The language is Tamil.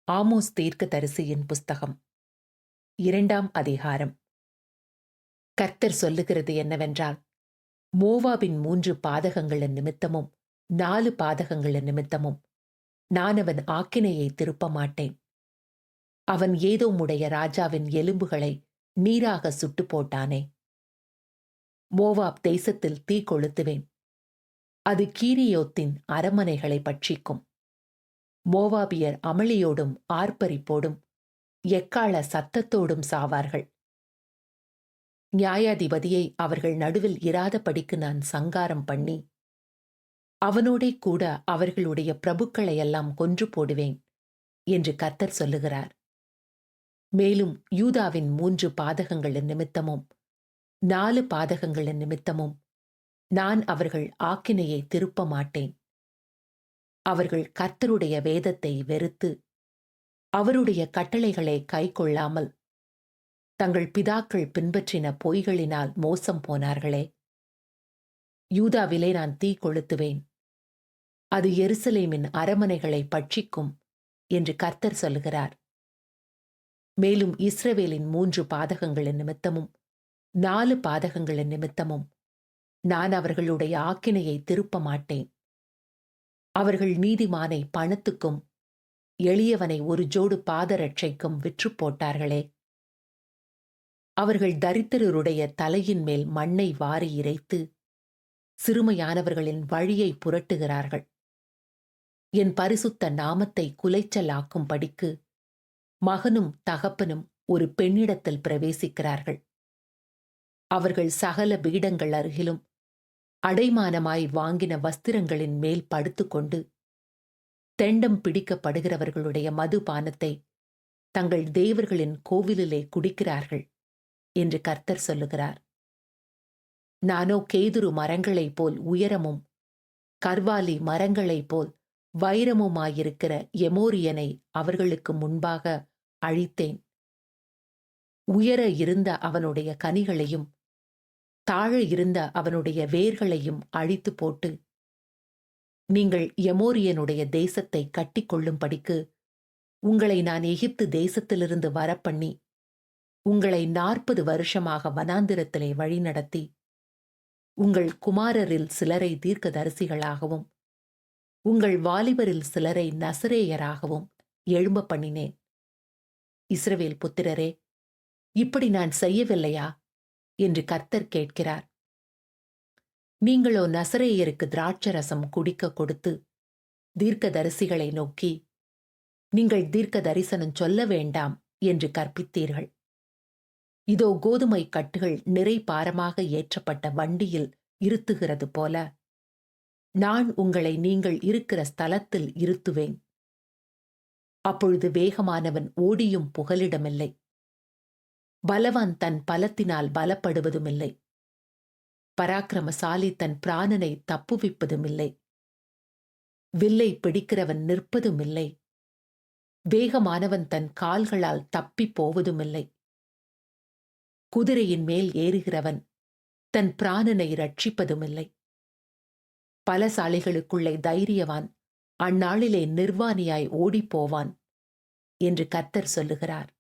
ஆமோஸ் தீர்க்கதரிசியின் புஸ்தகம் 2ஆம் அதிகாரம். கர்த்தர் சொல்லுகிறது என்னவென்றால், மோவாபின் 3 பாதகங்களின் நிமித்தமும் 4 பாதகங்களின் நிமித்தமும் நான் அவன் ஆக்கினையை திருப்ப மாட்டேன். அவன் ஏதோமுடைய ராஜாவின் எலும்புகளை நீராக சுட்டு போட்டானே. மோவாப் தேசத்தில் தீ கொளுத்துவேன். அது கீரியோத்தின் அரமனைகளை பட்சிக்கும். மோவாபியர் அமளியோடும் ஆர்ப்பரிப்போடும் எக்காள சத்தத்தோடும் சாவார்கள். நியாயாதிபதியை அவர்கள் நடுவில் இராதபடிக்கு நான் சங்காரம் பண்ணி, அவனோடே கூட அவர்களுடைய பிரபுக்களையெல்லாம் கொன்று போடுவேன் என்று கர்த்தர் சொல்லுகிறார். மேலும் யூதாவின் 3 பாதகங்களின் நிமித்தமும் 4 பாதகங்களின் நிமித்தமும் நான் அவர்கள் ஆக்கினையை திருப்ப மாட்டேன். அவர்கள் கர்த்தருடைய வேதத்தை வெறுத்து அவருடைய கட்டளைகளை கைக்கொள்ளாமல் தங்கள் பிதாக்கள் பின்பற்றின பொய்களினால் மோசம் போனார்களே. யூதாவிலே நான் தீ கொளுத்துவேன். அது எருசலேமின் அரமனைகளை பட்சிக்கும் என்று கர்த்தர் சொல்லுகிறார். மேலும் இஸ்ரவேலின் 3 பாதகங்களின் நிமித்தமும் 4 பாதகங்களின் நிமித்தமும் நான் அவர்களுடைய ஆக்கினையை திருப்ப மாட்டேன். அவர்கள் நீதிமானை பணத்துக்கும் எளியவனை ஒரு ஜோடு பாதரட்சைக்கும் விற்று போட்டார்களே. அவர்கள் தரித்திரருடைய தலையின் மேல் மண்ணை வாரி இறைத்து சிறுமையானவர்களின் வழியை புரட்டுகிறார்கள். என் பரிசுத்த நாமத்தை குலைச்சலாக்கும்படிக்கு மகனும் தகப்பனும் ஒரு பெண்ணிடத்தில் பிரவேசிக்கிறார்கள். அவர்கள் சகல பீடங்கள் அருகிலும் அடைமானமாய் வாங்கின வஸ்திரங்களின் மேல் படுத்துக்கொண்டு தெண்டம் பிடிக்கப்படுகிறவர்களுடைய மதுபானத்தை தங்கள் தேவர்களின் கோவிலிலே குடிக்கிறார்கள் என்று கர்த்தர் சொல்லுகிறார். நானோ கேதுரு மரங்களைப் போல் உயரமும் கர்வாலி மரங்களைப் போல் வைரமுமாயிருக்கிற எமோரியனை அவர்களுக்கு முன்பாக அழித்தேன். உயர இருந்த அவனுடைய கனிகளையும் தாழ இருந்த அவனுடைய வேர்களையும் அழித்து போட்டு, நீங்கள் எமோரியனுடைய தேசத்தை கட்டிக்கொள்ளும்படிக்கு உங்களை நான் எகிப்து தேசத்திலிருந்து வரப்பண்ணி உங்களை 40 வருஷமாக வனாந்திரத்திலே வழிநடத்தி உங்கள் குமாரரில் சிலரை தீர்க்கதரிசிகளாகவும் உங்கள் வாலிபரில் சிலரை நசரேயராகவும் எழும்ப பண்ணினேன். இஸ்ரவேல் புத்திரரே, இப்படி நான் செய்யவில்லையா என்று கர்த்தர் கேட்கிறார். நீங்களோ நசரேயருக்கு திராட்சரசம் குடிக்க கொடுத்து தீர்க்கதரிசிகளை நோக்கி, நீங்கள் தீர்க்க தரிசனம் சொல்ல வேண்டாம் என்று கற்பித்தீர்கள். இதோ கோதுமை கட்டுகள் நிறை பாரமாக ஏற்றப்பட்ட வண்டியில் இருத்துகிறது போல நான் உங்களை நீங்கள் இருக்கிற ஸ்தலத்தில் இருத்துவேன். அப்பொழுது வேகமானவன் ஓடியும் புகலிடமில்லை, பலவான் தன் பலத்தினால் பலப்படுவதுமில்லை, பராக்கிரமசாலி தன் பிராணனை தப்புவிப்பதுமில்லை, வில்லை பிடிக்கிறவன் நிற்பதுமில்லை, வேகமானவன் தன் கால்களால் தப்பி போவதுமில்லை. குதிரையின் மேல் ஏறுகிறவன் தன் பிராணனை ரட்சிப்பதுமில்லை. பலசாலிகளுக்குள்ளே தைரியவான் அந்நாளிலே நிர்வாணியாய் ஓடிப்போவான் என்று கர்த்தர் சொல்லுகிறார்.